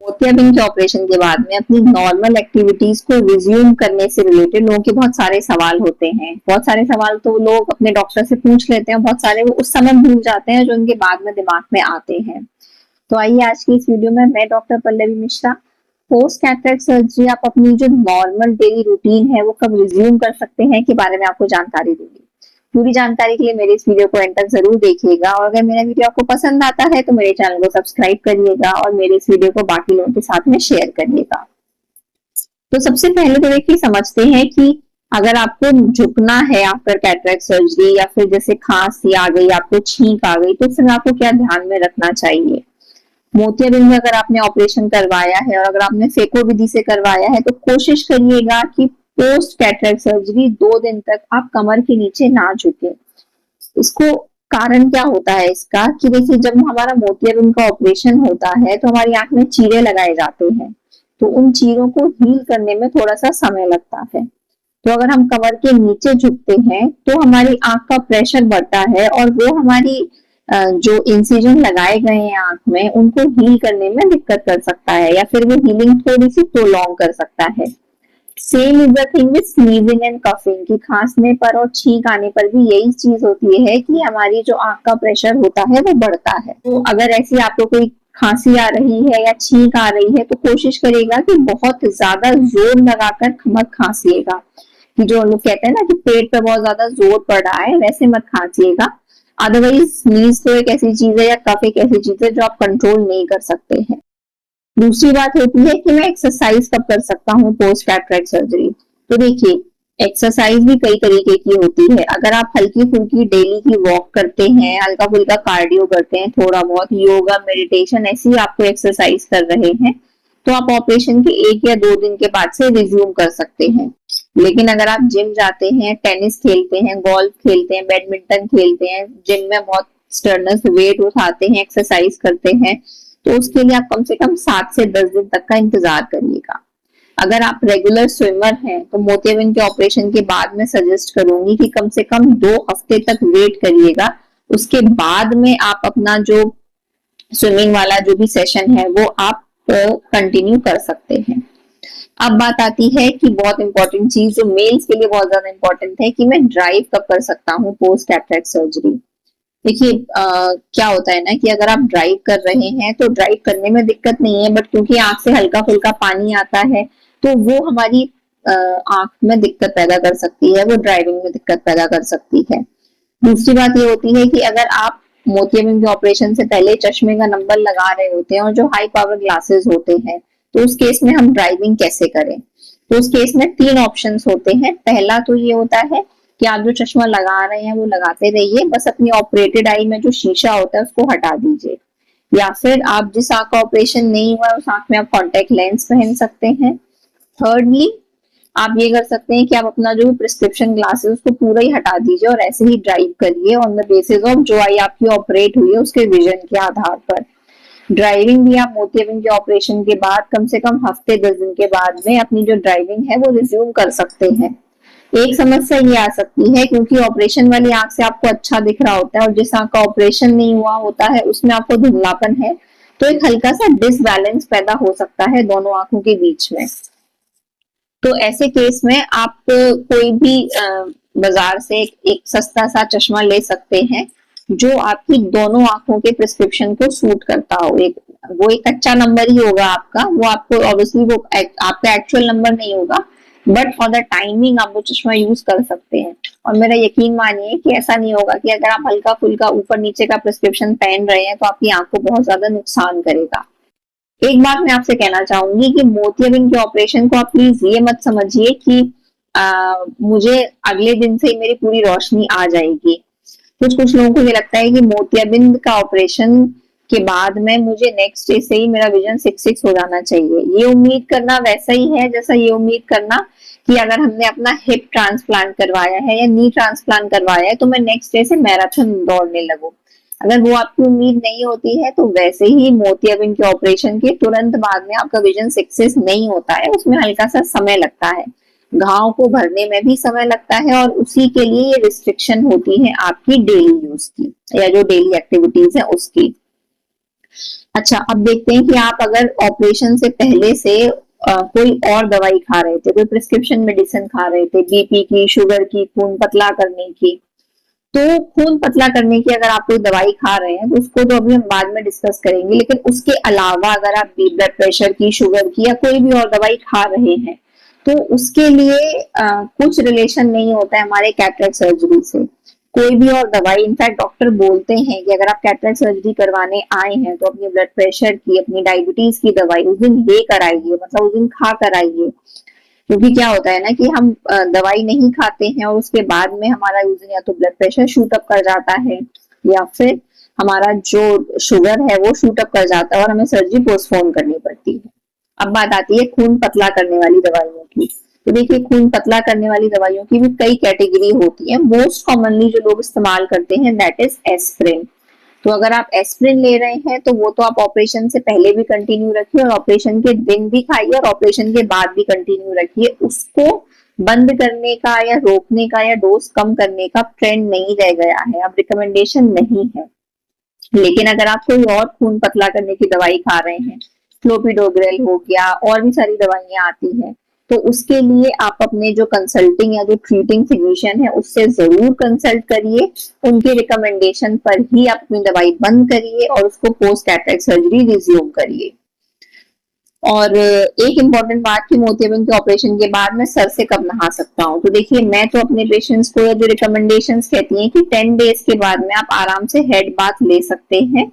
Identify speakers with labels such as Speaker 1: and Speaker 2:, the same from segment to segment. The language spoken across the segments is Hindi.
Speaker 1: मोतियाबिंद के ऑपरेशन के बाद में अपनी नॉर्मल एक्टिविटीज को रिज्यूम करने से रिलेटेड लोगों के बहुत सारे सवाल होते हैं। बहुत सारे सवाल तो लोग अपने डॉक्टर से पूछ लेते हैं, बहुत सारे वो उस समय भूल जाते हैं जो उनके बाद में दिमाग में आते हैं। तो आइए आज की इस वीडियो में मैं doctor Pallavi Mishra post cataract surgery आप अपनी जो नॉर्मल डेली रूटीन है वो कब रिज्यूम कर सकते हैं के बारे में आपको जानकारी दूंगी। पूरी जानकारी के लिए मेरे इस वीडियो को एंड तक जरूर देखिएगा और अगर मेरा वीडियो आपको पसंद आता है तो मेरे चैनल को सब्सक्राइब करिएगा और मेरे इस वीडियो को बाकी लोगों के साथ में शेयर करिएगा। तो सबसे पहले तो देखिए समझते हैं कि अगर आपको झुकना है आफ्टर कैटरेक्ट सर्जरी या फिर जैसे खांसी आ गई, आपको छींक आ गई, तो फिर आपको क्या ध्यान में रखना चाहिए। मोतियाबिंद में अगर आपने ऑपरेशन करवाया है और अगर आपने फेको विधि से करवाया है तो कोशिश करिएगा कि पोस्ट कैटरेक्ट सर्जरी 2 दिन तक आप कमर के नीचे ना झुके। इसको कारण क्या होता है इसका कि देखिए जब हमारा मोतियाबिंद का ऑपरेशन होता है तो हमारी आंख में चीरे लगाए जाते हैं, तो उन चीरों को हील करने में थोड़ा सा समय लगता है। तो अगर हम कमर के नीचे झुकते हैं तो हमारी आंख का प्रेशर बढ़ता है और वो हमारी जो इंसिजन लगाए गए हैं आंख में उनको हील करने में दिक्कत कर सकता है या फिर वो हीलिंग थोड़ी सी प्रोलॉन्ग कर सकता है। Same is the thing with sneezing and coughing की खांसने पर और छींक आने पर भी यही चीज होती है कि हमारी जो आंख का प्रेशर होता है वो बढ़ता है। तो अगर ऐसी आपको कोई खांसी आ रही है या छींक आ रही है तो कोशिश करेगा कि बहुत ज्यादा जोर लगाकर मत खांसिएगा, कि जो लोग कहते हैं ना कि पेट पे बहुत ज्यादा जोर पड़ रहा है वैसे मत खांसिएगा। अदरवाइज स्नीज तो एक ऐसी चीज है या कफ एक ऐसी चीज है जो आप कंट्रोल नहीं कर सकते हैं। दूसरी बात होती है कि मैं एक्सरसाइज कब कर सकता हूँ पोस्ट कैटरेक्ट सर्जरी। तो देखिए एक्सरसाइज भी कई तरीके की होती है। अगर आप हल्की फुल्की डेली की वॉक करते हैं, हल्का फुल्का कार्डियो करते हैं, थोड़ा बहुत योगा मेडिटेशन ऐसी आपको एक्सरसाइज कर रहे हैं तो आप ऑपरेशन के 1 या 2 दिन के बाद से रिज्यूम कर सकते हैं। लेकिन अगर आप जिम जाते हैं, टेनिस खेलते हैं, गोल्फ खेलते हैं, बैडमिंटन खेलते हैं, जिम में बहुत स्टर्नस वेट उठाते हैं, एक्सरसाइज करते हैं, तो उसके लिए आप कम से कम 7 से 10 दिन तक का इंतजार करिएगा। अगर आप रेगुलर स्विमर हैं तो मोतियाबिंद के ऑपरेशन के बाद में सजेस्ट करूंगी कि कम से कम 2 हफ्ते तक वेट करिएगा। उसके बाद में आप अपना जो स्विमिंग वाला जो भी सेशन है वो आप कंटिन्यू कर सकते हैं। अब बात आती है कि बहुत इंपॉर्टेंट चीज जो मेल्स के लिए बहुत ज्यादा इंपॉर्टेंट है कि मैं ड्राइव कब कर सकता हूँ पोस्ट कैटरेक्ट सर्जरी। देखिए क्या होता है ना कि अगर आप ड्राइव कर रहे हैं तो ड्राइव करने में दिक्कत नहीं है, बट क्योंकि आंख से हल्का फुल्का पानी आता है तो वो हमारी आंख में दिक्कत पैदा कर सकती है, वो ड्राइविंग में दिक्कत पैदा कर सकती है। दूसरी बात ये होती है कि अगर आप मोतियाबिंद के ऑपरेशन से पहले चश्मे का नंबर लगा रहे होते हैं और जो हाई पावर ग्लासेस होते हैं तो उस केस में हम ड्राइविंग कैसे करें। तो उस केस में 3 ऑप्शंस होते हैं। पहला तो ये होता है कि आप जो चश्मा लगा रहे हैं वो लगाते रहिए, बस अपनी ऑपरेटेड आई में जो शीशा होता है उसको हटा दीजिए, या फिर आप जिस आंख का ऑपरेशन नहीं हुआ उस आंख में आप कॉन्टेक्ट लेंस पहन सकते हैं। थर्डली आप ये कर सकते हैं कि आप अपना जो प्रिस्क्रिप्शन ग्लासेस उसको पूरा ही हटा दीजिए और ऐसे ही ड्राइव करिए ऑन द बेसिस ऑफ जो आई आपकी ऑपरेट हुई है उसके विजन के आधार पर। ड्राइविंग भी आप मोतियाबिंद के ऑपरेशन के बाद कम से कम हफ्ते 10 दिन के बाद में अपनी जो ड्राइविंग है वो रिज्यूम कर सकते हैं। एक समस्या ये आ सकती है क्योंकि ऑपरेशन वाली आंख से आपको अच्छा दिख रहा होता है और जिस आंख का ऑपरेशन नहीं हुआ होता है उसमें आपको धुंधलापन है, तो एक हल्का सा डिसबैलेंस पैदा हो सकता है दोनों आंखों के बीच में। तो ऐसे केस में आप कोई भी बाजार से एक सस्ता सा चश्मा ले सकते हैं जो आपकी दोनों आंखों के प्रिस्क्रिप्शन को सूट करता हो। वो एक अच्छा नंबर ही होगा आपका, वो आपको ऑब्वियसली वो आपका एक्चुअल नंबर नहीं होगा, बट फॉर द टाइमिंग आप वो चश्मा यूज कर सकते हैं। और मेरा यकीन मानिए कि ऐसा नहीं होगा कि अगर आप हल्का फुल्का ऊपर नीचे का प्रिस्क्रिप्शन पहन रहे हैं तो आपकी आंख को बहुत ज्यादा नुकसान करेगा। एक बात मैं आपसे कहना चाहूंगी कि मोतियाबिंद के ऑपरेशन को आप प्लीज ये मत समझिए कि मुझे अगले दिन से ही मेरी पूरी रोशनी आ जाएगी। कुछ लोगों को ये लगता है कि मोतियाबिंद का ऑपरेशन के बाद में मुझे नेक्स्ट डे से ही मेरा विजन 6-6 हो जाना चाहिए। ये उम्मीद करना वैसा ही है जैसा ये उम्मीद करना कि अगर हमने अपना हिप ट्रांसप्लांट करवाया है या नी ट्रांसप्लांट करवाया है तो मैं नेक्स्ट डे से मैराथन दौड़ने लगूं। अगर वो आपकी उम्मीद नहीं होती है तो वैसे ही मोतियाबिंद के ऑपरेशन के तुरंत बाद में आपका विजन 6 नहीं होता है, उसमें हल्का सा समय लगता है, घाव को भरने में भी समय लगता है और उसी के लिए ये रिस्ट्रिक्शन होती है आपकी डेली यूज की या जो डेली एक्टिविटीज है उसकी। अच्छा, अब देखते हैं कि आप अगर ऑपरेशन से पहले से कोई और दवाई खा रहे थे, कोई प्रिस्क्रिप्शन मेडिसिन खा रहे थे, बीपी की, शुगर की, खून पतला करने की, तो खून पतला करने की अगर आप कोई दवाई खा रहे हैं तो उसको तो अभी हम बाद में डिस्कस करेंगे, लेकिन उसके अलावा अगर आप ब्लड प्रेशर की, शुगर की या कोई भी और दवाई खा रहे हैं तो उसके लिए कुछ रिलेशन नहीं होता है हमारे कैटरेक्ट सर्जरी से। कोई भी और दवाई, इनफैक्ट डॉक्टर बोलते हैं कि अगर आप कैटरेक्ट सर्जरी करवाने आए हैं तो अपनी ब्लड प्रेशर की, अपनी डायबिटीज की दवाई उस दिन ले कर आइए, मतलब उस दिन खा कर आइए। क्योंकि क्या होता है ना कि हम दवाई नहीं खाते हैं और उसके बाद में हमारा उस दिन या तो ब्लड प्रेशर शूट अप कर जाता है या फिर हमारा जो शुगर है वो शूट अप कर जाता है और हमें सर्जरी पोस्टपोन करनी पड़ती है। अब बात आती है खून पतला करने वाली दवाइयों की। तो देखिए, खून पतला करने वाली दवाइयों की भी कई कैटेगरी होती है। मोस्ट कॉमनली जो लोग इस्तेमाल करते हैं दैट इज एस्प्रिन। तो अगर आप एस्प्रिन ले रहे हैं तो वो तो आप ऑपरेशन से पहले भी कंटिन्यू रखिए और ऑपरेशन के दिन भी खाइए और ऑपरेशन के बाद भी कंटिन्यू रखिए। उसको बंद करने का या रोकने का या डोज कम करने का ट्रेंड नहीं रह गया है, अब रिकमेंडेशन नहीं है। लेकिन अगर आप कोई और खून पतला करने की दवाई खा रहे हैं, क्लोपिडोग्रेल हो गया, और भी सारी दवाइयां आती हैं, तो उसके लिए आप अपने जो कंसल्टिंग या जो ट्रीटिंग फिजिशियन है उससे जरूर कंसल्ट करिए। उनके रिकमेंडेशन पर ही आप अपनी दवाई बंद करिए और उसको पोस्ट कैटरेक्ट सर्जरी रिज्यूम करिए। और एक इम्पॉर्टेंट बात कि मोतियाबिंद के ऑपरेशन के बाद मैं सर से कब नहा सकता हूँ। तो देखिए, मैं तो अपने पेशेंट्स को जो रिकमेंडेशंस कहती हैं कि 10 डेज के बाद में आप आराम से हेड बाथ ले सकते हैं।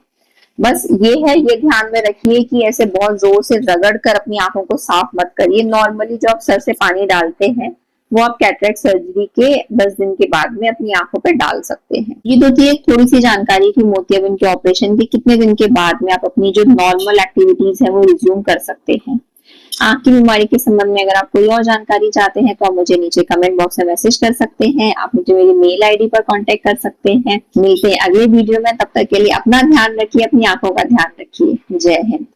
Speaker 1: बस ये है, ये ध्यान में रखिए कि ऐसे बहुत जोर से रगड़ कर अपनी आंखों को साफ मत करिए। नॉर्मली जो आप सर से पानी डालते हैं वो आप कैटरेक्ट सर्जरी के 10 दिन के बाद में अपनी आंखों पे डाल सकते हैं। ये तो थी एक थोड़ी सी जानकारी कि मोतियाबिंद के ऑपरेशन के कितने दिन के बाद में आप अपनी जो नॉर्मल एक्टिविटीज है वो रिज्यूम कर सकते हैं। आंख की बीमारी के संबंध में अगर आप कोई और जानकारी चाहते हैं तो आप मुझे नीचे कमेंट बॉक्स में मैसेज कर सकते हैं। आप मुझे मेरी मेल आईडी पर कांटेक्ट कर सकते हैं। मिलते हैं अगले वीडियो में, तब तक के लिए अपना ध्यान रखिए, अपनी आंखों का ध्यान रखिए। जय हिंद।